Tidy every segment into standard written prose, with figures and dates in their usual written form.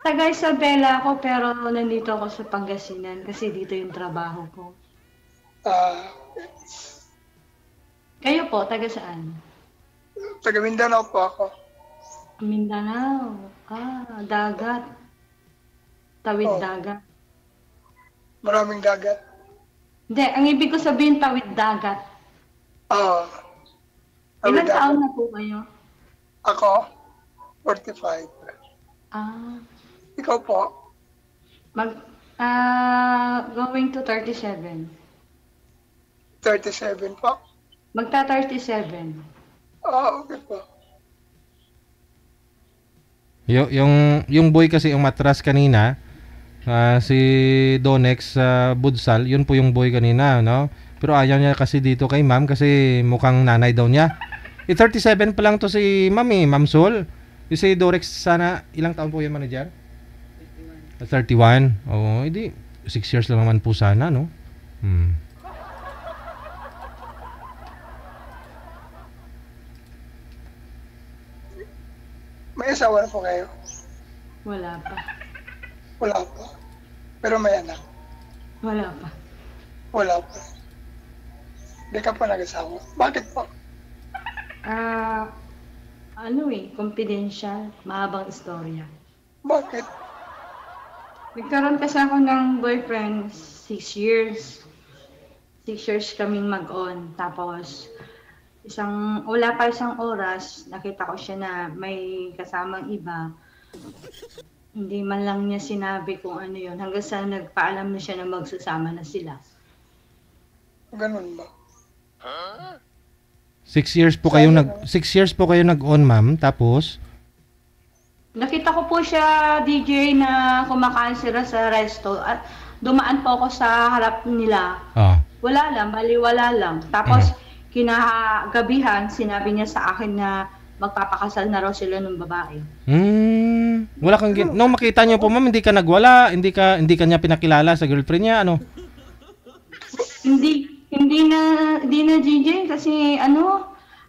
Taga Isabela ako pero nandito ako sa Pangasinan kasi dito yung trabaho ko. Ah, Kayo po, taga saan? taga Mindanao po ako. Mindanao. Dagat. Tawid Oh, dagat. maraming dagat. Hindi, ang ibig ko sabihin tawid dagat. Oh, tawid Ilan taon dagat. na po kayo? Ako, 45. Ah, Ikaw po, mag, going to 37. 37 po. Magta 37. Okay po. Yung boy kasi yung matras kanina, si Donex sa Budsal, yun po yung boy kanina, no? Pero ayaw niya kasi dito kay ma'am kasi mukhang nanay daw niya. 37 pa lang to si ma'am Ma'am Sol. Yung si Dorex sana, ilang taon po yun, manager? 31. Oo, hindi. 6 years lang naman po sana, no? Hmm. May asawa na po kayo? Wala pa. Wala po. Pero may anak? Wala pa. Wala po. Hindi ka pa nag-asawa. Bakit po? Ah, confidential. Mahabang istorya. Bakit? Nagkaroon kasi ako ng boyfriend 6 years. 6 years kaming mag-on. Tapos, wala pa isang oras, nakita ko siya na may kasamang iba. Hindi man lang niya sinabi kung ano yun. Hanggang sa nagpaalam na siya na magsasama na sila. Ganun ba? 6 years po kayo 6 years po kayo nag-on, ma'am. Tapos Nakita ko po siya, DJ, na kumakain sila sa resto. At dumaan po ako sa harap nila. ah, Wala lang, baliwala lang. Tapos, kinagabihan, sinabi niya sa akin na magpapakasal na raw sila ng babae. wala kang nung makita niyo po, ma'am, hindi ka nagwala, hindi ka niya pinakilala sa girlfriend niya, ano? Hindi na DJ kasi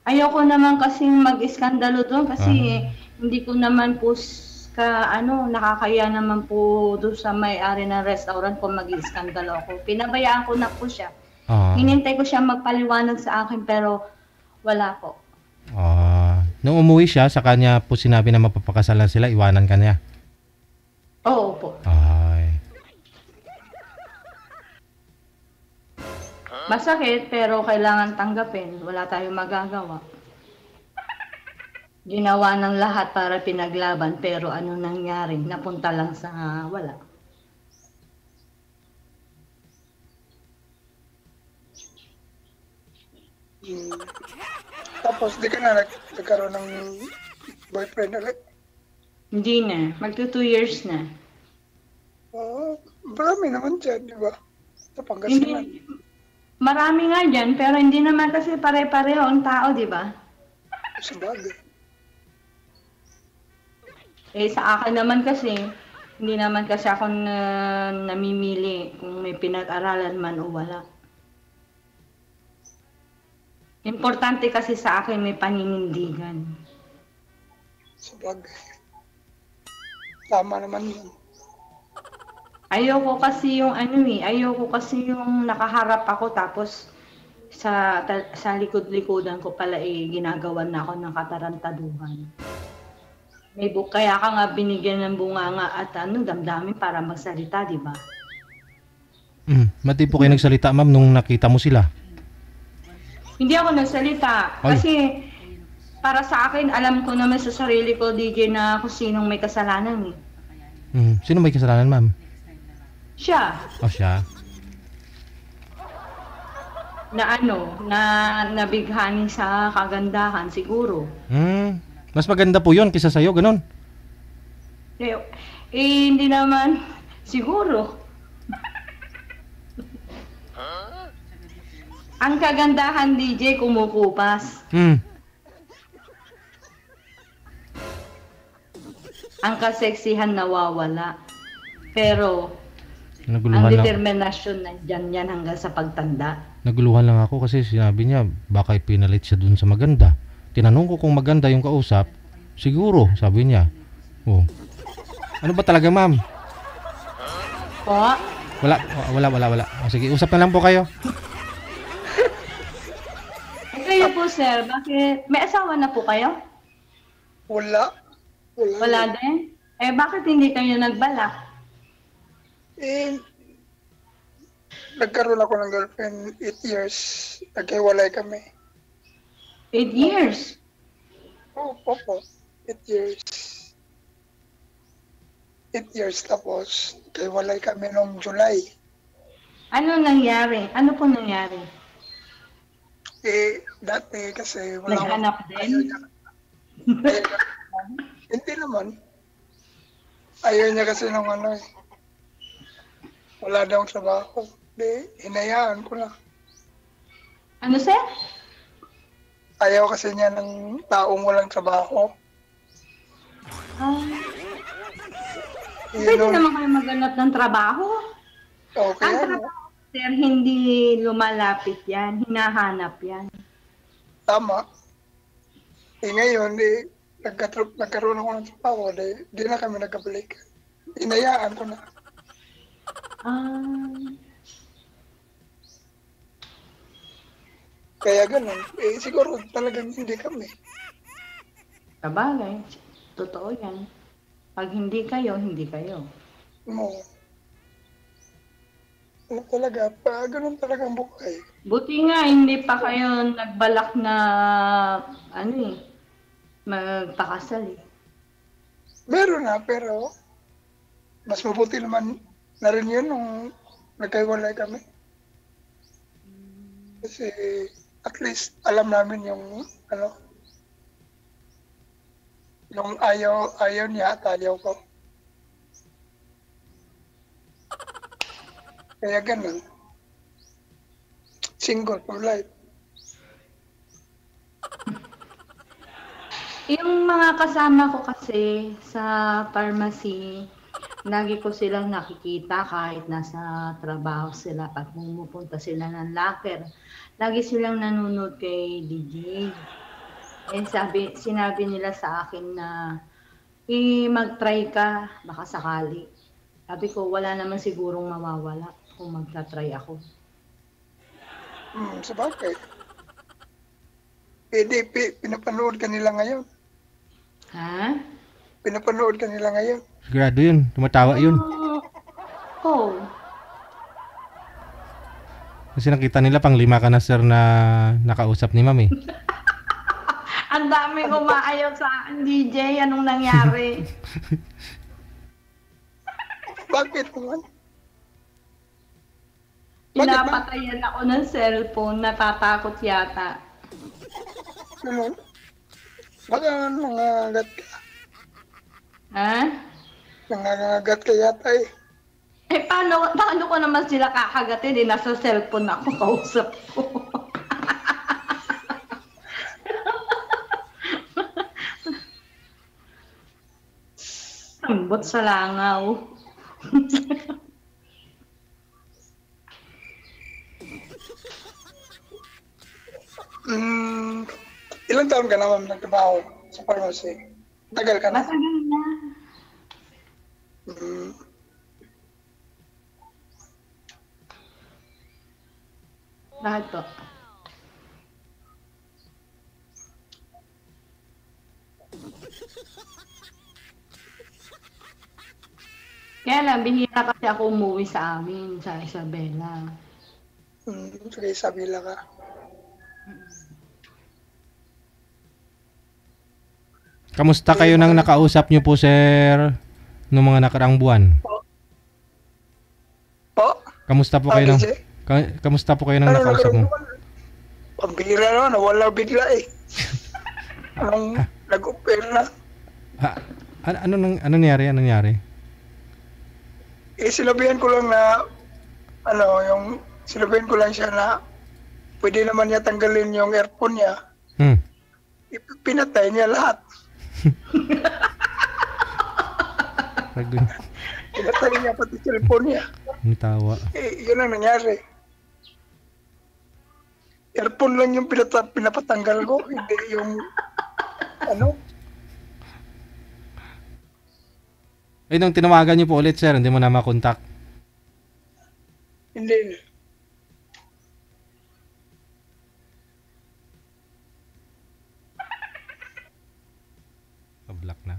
ayoko naman kasing mag-iskandalo doon kasi hindi ko naman po nakakaya naman po doon sa may-ari ng restaurant kung mag-iskandalo ako. Pinabayaan ko na po siya. Ah. Hinintay ko siya magpaliwanag sa akin pero wala po. Nung umuwi siya, sa kanya po sinabi na mapapakasalan sila, iwanan ka niya. Oo po. Ay. Masakit pero kailangan tanggapin. Wala tayong magagawa. Ginawa ng lahat para pinaglaban pero ano nangyari? Napunta lang sa wala. Tapos di ka na nagkaroon ng boyfriend ulit? Hindi na. Magto 2 years na. Marami naman dyan, di ba? Sa Pangasinan. Hindi, marami nga dyan pero hindi naman kasi pare-pareho ang tao, di ba? Sa bagay. Sa akin naman kasi, hindi naman kasi ako namimili kung may pinag-aralan man o wala. Importante kasi sa akin may paninindigan. Sa bagay. Tama naman yun. Ayoko kasi yung nakaharap ako tapos sa likod-likodan ko pala ginagawan na ako ng katarantaduhan. Kaya ka nga binigyan ng bunganga at damdamin para magsalita, di ba? Mati po kayo nagsalita, ma'am, nung nakita mo sila? Hindi ako nagsalita. Ay. Kasi para sa akin, alam ko naman sa sarili ko, DJ, na kung sinong may kasalanan. Sino may kasalanan, ma'am? Siya. Siya. Na nabighani sa kagandahan siguro. Mas maganda po yun kaysa sa'yo, ganun. Hindi naman siguro. Ang kagandahan, DJ, kumukupas. Ang kaseksihan nawawala. Pero ang determinasyon nandyan yan hanggang sa pagtanda. Naguluhan lang ako kasi sinabi niya baka pinalit siya dun sa maganda. Tinanong ko kung maganda yung kausap. Siguro, sabi niya. Ano ba talaga, ma'am? Po? Wala. O, sige, usap na lang po kayo. Kayo po, sir, bakit? May asawa na po kayo? Wala. Wala din? Bakit hindi kayo nagbalak? Eh, nagkaroon ako ng girlfriend 8 years. Naghiwalay kami. 8 years? Opo. 8 years. 8 years tapos, naghiwalay kami noong July. Ano nangyari? Ano po nangyari? Dati kasi wala Naghanap ayaw din? niya. Hindi naman. Ayaw niya kasi ng wala daw trabaho. Hinayaan ko na. Ano, sir? Ayaw kasi niya ng taong walang trabaho. Pwede naman kayo maghanap ng trabaho. Okay. Ang trabaho, sir, hindi lumalapit yan. Hinahanap yan. Tama. Ngayon, nagkaroon ako ng trabaho. Di na kami nagkabalik. Hinayaan ko na. Kaya ganun. Siguro talagang hindi kami. Sabagay. Totoo yan. Pag hindi kayo, hindi kayo. No. Ano talaga? Ganun talaga ang buhay. Buti nga, hindi pa kayo nagbalak na, magpakasal eh. Meron na, pero mas mabuti naman na rin yun nung nagkaiwalay kami. Kasi at least alam namin yung yung ayaw niya at ayaw ko. Kaya ganun. Single for life. Yung mga kasama ko kasi sa pharmacy, lagi ko silang nakikita kahit nasa trabaho sila. Pag pumupunta sila ng locker, lagi silang nanonood kay DJ. Sinabi nila sa akin na mag-try ka, baka sakali. Sabi ko, wala naman sigurong mawawala kung magta-try ako. Sabagay. Pinapanood ka nila ngayon. Ha? Pinapanood ka nila ngayon. Sigurado yun. Tumatawa yun. Oo. Kasi nakita nila pang 5 ka na, sir, na nakausap ni ma'am eh. Ang daming umaayaw sa akin, DJ. Anong nangyari? Bakit naman? Pinapatayan ako ng cellphone. Natatakot yata. Ganun? Baka nangangagat ka. Ha? Nangangagat ka yata eh. Paano ko naman sila kakagatin? Nasa cellphone ako, kausap ko. Ambot sa langaw. Ilang taon ka naman nagtrabaho sa pharmacy? Tagal ka na? Matagal na. Bakit po? Kaya lang, bihira kasi ako umuwi sa amin, sa Isabela. Sige, Isabela ka. Kamusta kayo nang nakausap nyo po, sir, noong mga nakaraang buwan? Po? Kamusta po kayo nang kamusta po kayo nang nakausap mo? Pambira naman, nawala bigla eh. Nag-offer na. Ano nangyari? Ano nangyari? Sinabihan ko lang na, sinabihan ko lang siya na pwede naman niya tanggalin yung earphone niya. Pinatay niya lahat. Pinatay niya pati cellphone niya. Ang tawa. Yun ang nangyari. Earphone lang yung pinapatanggal ko, hindi yung Eh, nung tinawagan niyo po ulit, sir, hindi mo na makontak. Hindi. Block na.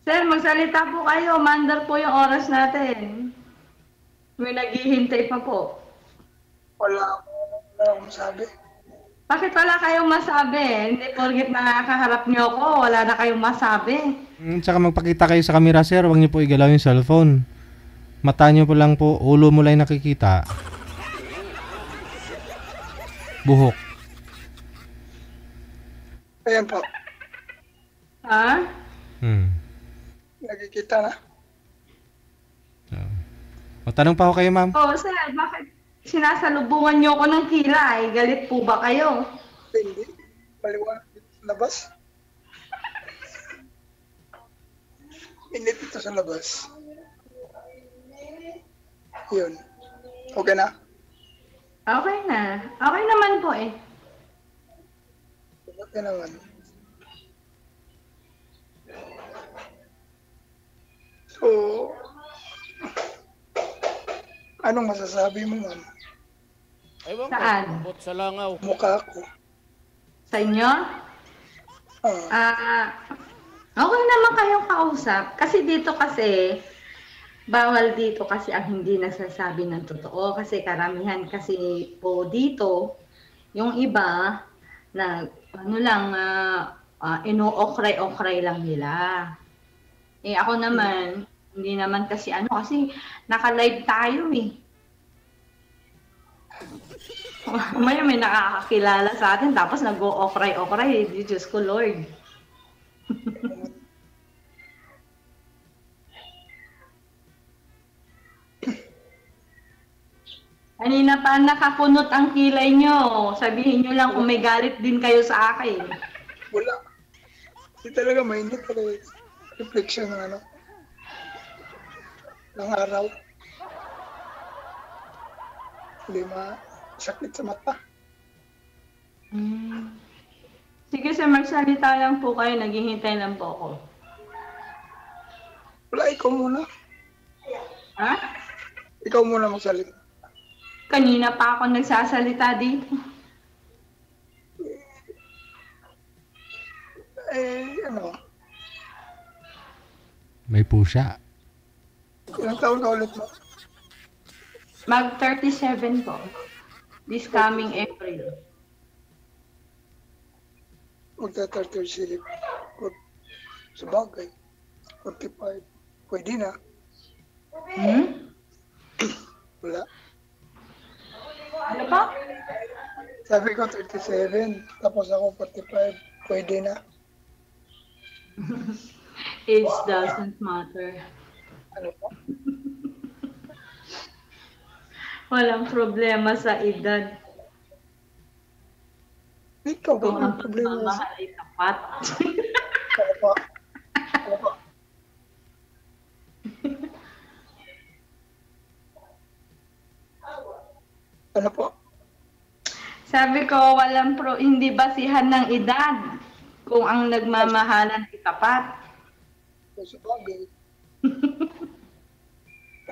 Sir, magsalita po kayo. Mandar po yung oras natin. May naghihintay pa po. Wala akong masabi. Bakit wala kayong masabi? Hindi porgit nakakaharap niyo ako, wala na kayong masabi. Tsaka magpakita kayo sa camera, sir. Huwag niyo po igalaw yung cellphone. Mata niyo po lang po, ulo mo lang nakikita. Buhok. Ayan po. Ha? Nakikita na. Matanong pa ako kayo, ma'am. Oh, sir, bakit sinasalubungan niyo ako ng kilay? Galit po ba kayo? Hindi. Maliwanag dito sa labas. Init dito sa labas. Yun. Okay na? Okay na. Okay naman po eh. Okay naman. So, anong masasabi mo, ma'am? Ewan ko, Saan? abot sa langaw. Mukha ko. Sa inyo? Okay naman kayong kausap. Kasi dito kasi, bawal dito kasi ang hindi nasasabi ng totoo. Kasi karamihan kasi po dito, yung iba, na ano lang, ino-okray-okray lang nila. Eh ako naman, hindi naman kasi kasi naka-live tayo eh. May nakakakilala sa atin tapos nag-o-okray-okray. Diyos ko Lord. Kanina pa nakakunot ang kilay nyo. Sabihin nyo lang kung may galit din kayo sa akin. Wala. Hindi talaga mainit talaga. Reflection ng ng araw. Hindi masakit sa mata. Sige sir, magsalita lang po kayo. Naghihintay lang po ako. Wala, ikaw muna. Ha? Ikaw muna magsalita. Kanina pa ako nagsasalita dito. May pusa. Ilang taon ka ulit mo? Mag 37 po. This coming April. Magta-30 silip. Sa bagay. 45. Pwede na. Wala. Ano pa? Sabi ko 37. Tapos ako 45. Pwede na. Age doesn't matter. Ano po? Walang problema sa edad. Ikaw ba Kung ang ang problema sa... pagmamahal ay tapat. Ano po? Ano po? Ano po? Sabi ko, hindi basihan ng edad kung ang nagmamahalan ay tapat. Sa bagay.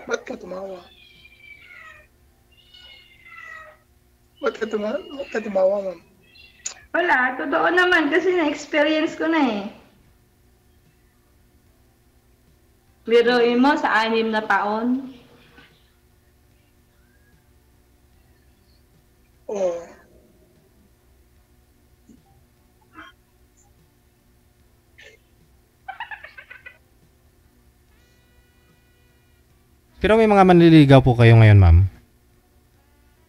Ba't ka tumawa? Ba't ka tumawa, ma'am? Wala, totoo naman kasi na-experience ko na eh. Biruin mo sa 6 na taon. Oo. Pero may mga manliligaw po kayo ngayon, ma'am?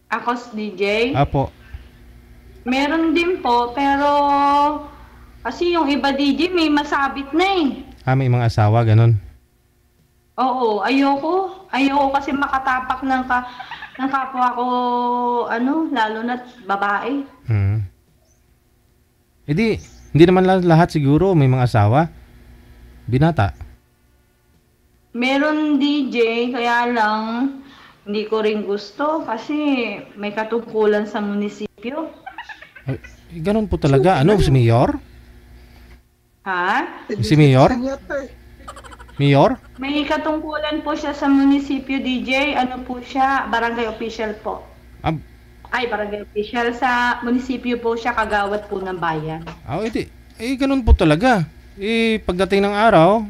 Ako si DJ. Apo. Meron din po, pero kasi yung iba DJ may masabit na eh. May mga asawa, ganun. Oo, ayoko. Ayoko kasi makatapak ng kapwa ko, lalo na babae. Hindi naman lahat siguro may mga asawa. Binata. Meron DJ, kaya lang hindi ko rin gusto kasi may katungkulan sa munisipyo. Ganun po talaga. Si Mayor? Ha? Si Mayor? Yata eh. Mayor? May katungkulan po siya sa munisipyo, DJ. Ano po siya? Barangay official po. Ah, Ay, barangay official. Sa munisipyo po siya, kagawad po ng bayan. edi, ganun po talaga. Pagdating ng araw,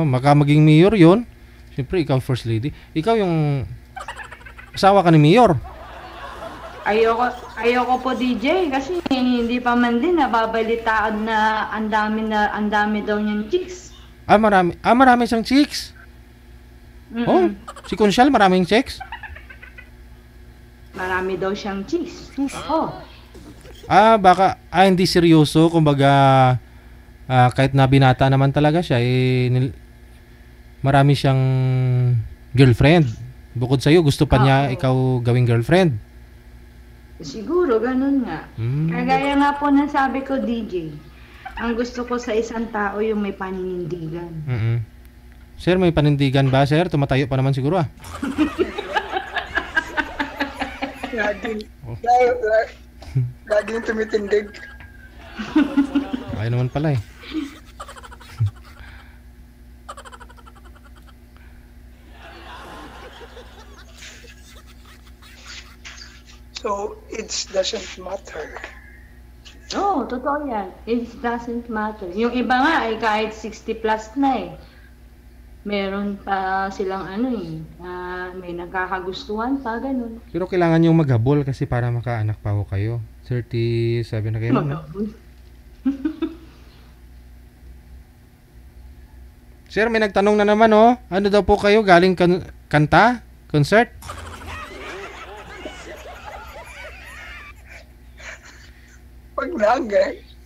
maka maging mayor yon. Siyempre, ikaw first lady. Ikaw yung asawa ka ni mayor. Ayoko po DJ kasi hindi pa man din nababalitaan na ang dami daw niyang chicks. Marami siyang chicks. Oh, si Conchal maraming chicks. Marami daw siyang chicks. Oo. Baka hindi seryoso, kumbaga kahit na binata naman talaga siya, marami siyang girlfriend. Bukod sa iyo, gusto pa niya ikaw gawing girlfriend. Siguro ganun nga. Kagaya nga po ng sabi ko, DJ. Ang gusto ko sa isang tao yung may paninindigan. Sir, may panindigan ba, sir? Tumatayo pa naman siguro Laging tumitindig. Ayaw naman pala eh. So, it doesn't matter. Oo, totoo yan. It doesn't matter. Yung iba nga ay kahit 60 plus na eh. Meron pa silang may nagkakagustuhan pa, ganun. Pero kailangan yung maghabol kasi para makaanak pa ho kayo. 37 na kayo. Maghabol. Sir, may nagtanong na naman Ano daw po kayo? Galing kanta? Concert? Pag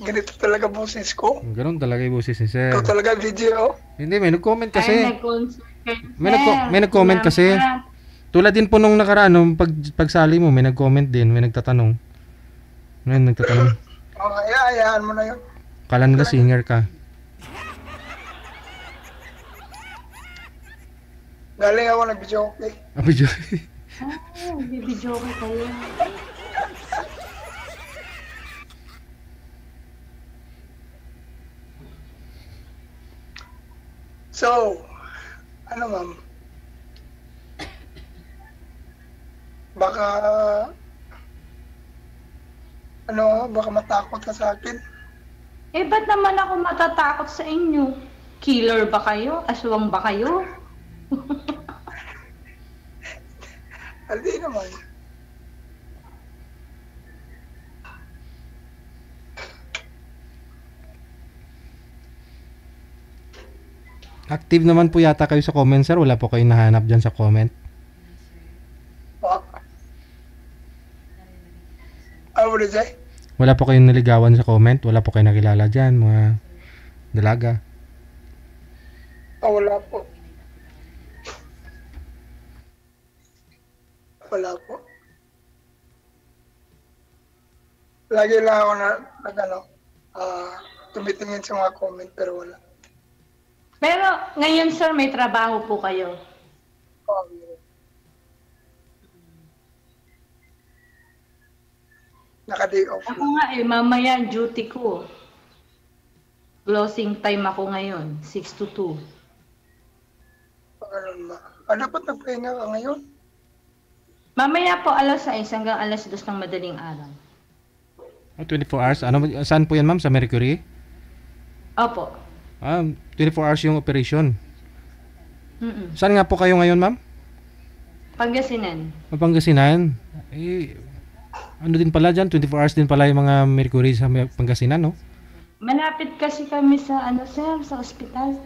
ganito talaga boses ko. Ganun talaga yung boses ni sir. Ito talaga video. Hindi, may nag-comment kasi. Ay, nag-concert May nag-comment kasi. Tulad din po nung nakaraan, pagsali mo, may nag-comment din, may nagtatanong. May nagtatanong. Hayaan mo na yun. Kala nila singer ka. Galing ako nag-video okay. Video. Bibidyo ko kayo. So, ma'am? Baka baka matakot ka sa akin. Ba't naman ako matatakot sa inyo? Killer ba kayo? Aswang ba kayo? Hindi naman. Active naman po yata kayo sa comment, sir. Wala po kayong nahanap dyan sa comment. What did you say? Wala po kayong naligawan sa comment. Wala po kayong nakilala dyan, mga dalaga. Wala po. Wala po. Lagi lang ako tumitingin sa mga comment pero wala. Pero ngayon, sir, may trabaho po kayo. Naka-day off. Ako nga mamaya duty ko. Closing time ako ngayon, 6 to 2. Ganun ba? Dapat nagpahinga ka ngayon? Mamaya po alas 6 hanggang alas 2 ng madaling araw. 24 hours? Saan po yan, ma'am? Sa Mercury? Opo. 24 hours yung operation. Saan nga po kayo ngayon, ma'am? Pangasinan. Pangasinan. Ano din pala dyan? 24 hours din pala yung mga Mercury sa Pangasinan, no? Malapit kasi kami sa sir, sa ospital.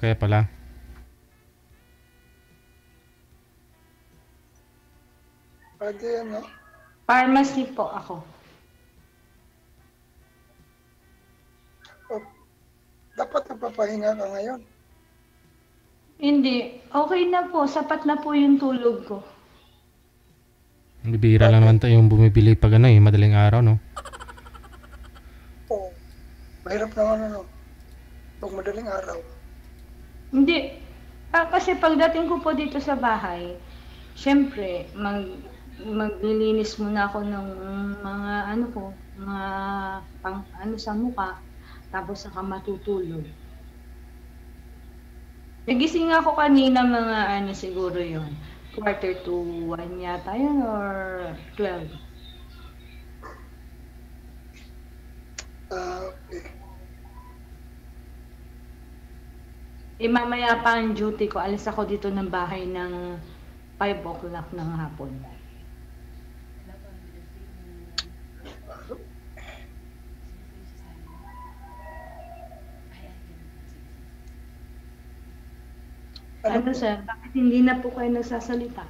Kaya pala. Pwede yan, no? Pharmacy po ako. Dapat nagpapahinga ka ngayon. Hindi. Okay na po. Sapat na po yung tulog ko. Bibira lang naman tayo yung bumibili pag madaling araw, no? Oo. Mahirap naman, pag madaling araw. Hindi. Kasi pagdating ko po dito sa bahay, syempre, maglilinis muna ako ng mga mga sa mukha, tapos saka matutulog. Nagising ako kanina mga ano siguro yon. Quarter to 1 yata yun or 12. Okay. Mamaya pa ang duty ko. Alis ako dito ng bahay ng 5 o'clock ng hapon. Ano sir, bakit hindi na po kayo nagsasalita?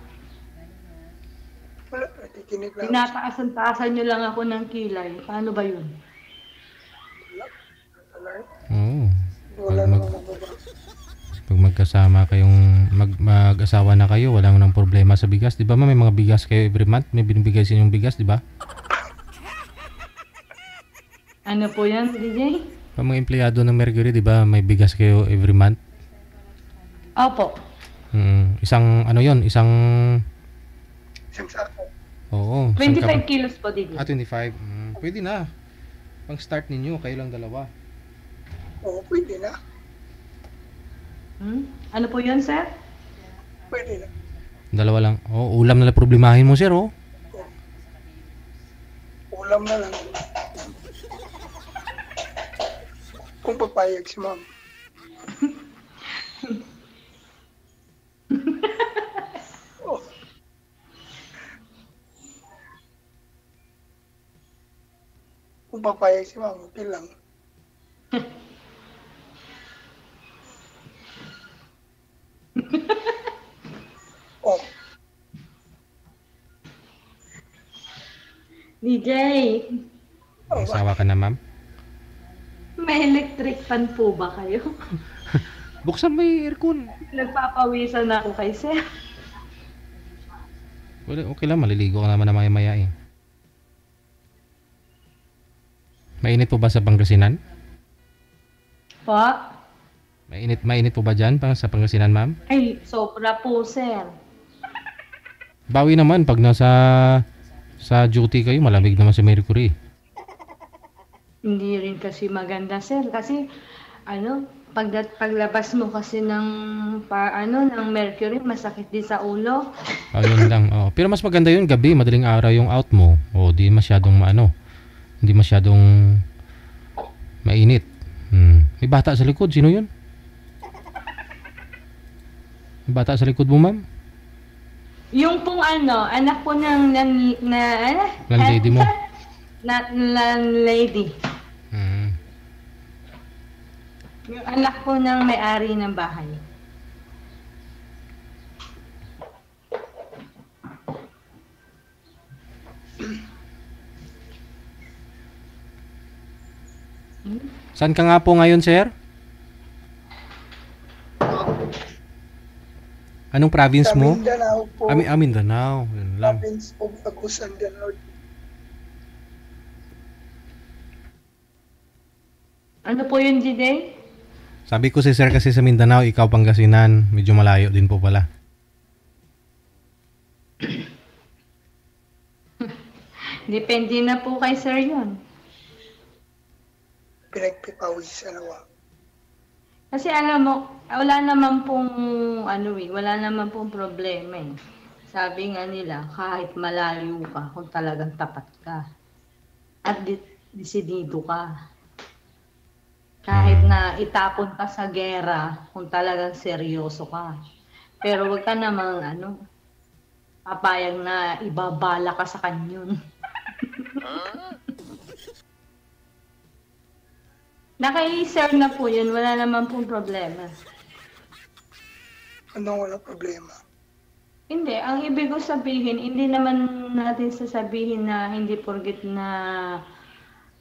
Wala, nakikinig lang. Tinataasan-taasan nyo lang ako ng kilay. Paano ba yun? Wala. Oo. Wala Pag, namang magbabago. pag magkasama kayong mag-asawa na kayo, wala nang problema sa bigas. Di ba may mga bigas kayo every month? May binibigay sa inyong bigas, di ba? Ano po yan, DJ? Pag mga empleyado ng Mercury, di ba may bigas kayo every month? Opo. Isang ano yon, isang Isang sako. oo, 25 kilos po, DJ. 25. Pwede na. Pang start ninyo, kayo lang dalawa. Oo, pwede na. Ano po yun, sir? Pwede na. Dalawa lang. Oh, ulam na lang problemahin mo, sir, oh. Ulam na lang. Kung papayag si ma'am. Oh. Kung papayag si ma'am, okay lang. Oh, DJ, May asawa ka na, ma'am? may electric fan po ba kayo? Buksan mo yung aircon. Nagpapawisan na ako kay sir. Wala, okay lang, maliligo ka naman na maya-maya eh. Mainit po ba sa Pangasinan? Po? Mainit po ba dyan sa Pangasinan, ma'am? Ay, sobra po, sir. Bawi naman pag sa duty kayo, malamig naman si Mercury. Hindi rin kasi maganda, sir. Kasi, paglabas mo kasi ng mercury, masakit din sa ulo. Yun lang. Oh. Pero mas maganda yun gabi, madaling araw yung out mo. O di masyadong hindi masyadong mainit. May bata sa likod, sino yun? May bata sa likod mo, ma'am? Yung pong anak po ng Landlady mo? Landlady. Yung anak po ng may-ari ng bahay. Saan ka nga po ngayon, sir? Anong province sa mo? Mindanao po. Mindanao. Yun lang. Province of Agusan del Norte. Ano po yun, DJ? Sabi ko si sir kasi sa Mindanao, ikaw Pangasinan. Medyo malayo din po pala. Depende na po kay sir yun. Pinagpipawisan ako. Kasi alam mo, wala naman pong problema eh. Sabi nga nila, kahit malayo ka, kung talagang tapat ka. At desidido ka. Kahit na itapon ka sa gera, kung talagang seryoso ka. Pero wag ka namang papayag na ibabala ka sa kanyon. Naka-sir na po yun, wala naman pong problema. Anong wala problema? Hindi, ang ibig ko sabihin, hindi naman natin sasabihin na hindi porgit na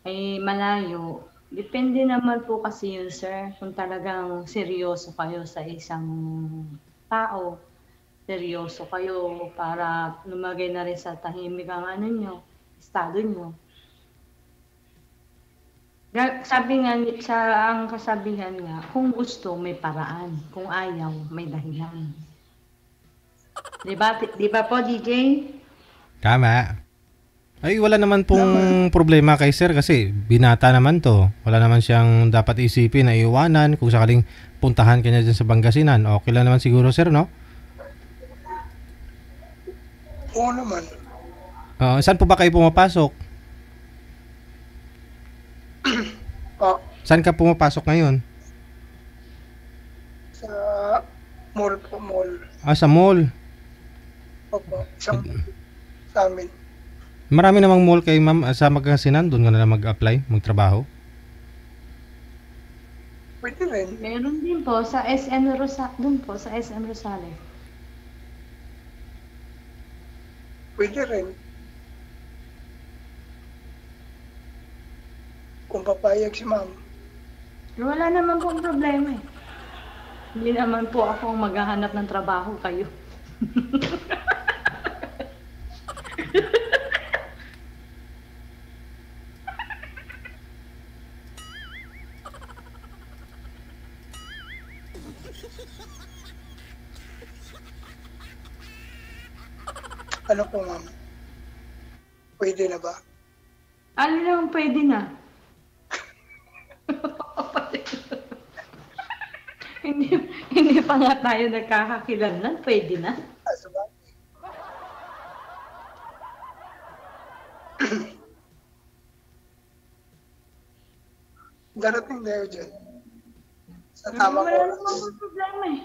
ay malayo. Depende naman po kasi yun, sir, kung talagang seryoso kayo sa isang tao. Seryoso kayo para lumagay na rin sa tahimik ang estado nyo. Sabi nga, ang kasabihan nga, kung gusto, may paraan. Kung ayaw, may dahilan. Diba po, DJ? Tama. Ay, wala naman pong problema kay sir kasi binata naman to. Wala naman siyang dapat isipin na iwanan kung sakaling puntahan kanya dyan sa Pangasinan. Okay lang naman siguro sir, no? Oo naman. Saan po ba kayo pumapasok? Ah, Saan ka pumapasok ngayon? sa mall po, mall. Sa mall. Opo, isang sa amin. Marami namang mall kay ma'am sa Pangasinan. Doon ka na lang mag-apply, magtrabaho. Pwede rin. Meron din po sa doon po sa SM Rosales. Pwede rin. Kung papayag si ma'am. Wala naman pong problema eh. Hindi naman po ako ang maghahanap ng trabaho, kayo. Ano po ma'am? Pwede na ba? Ano lang pwede na? hindi pa nga tayo nagkakakilanlan, pwede na. Sabagay. Darating tayo dyan. Sa tamang Wala oras. naman pong problema eh.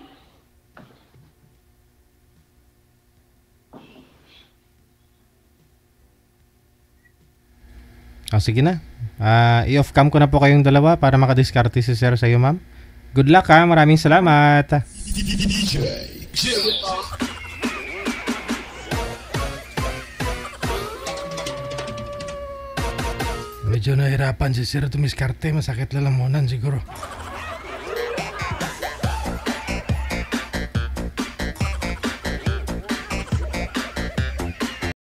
Sige na. I-off cam ko na po kayong dalawa para makadiskarte si sir sa iyo, ma'am. Good luck ha. Maraming salamat. Medyo nahirapan si sir tumiskarte. Masakit lalamunan siguro.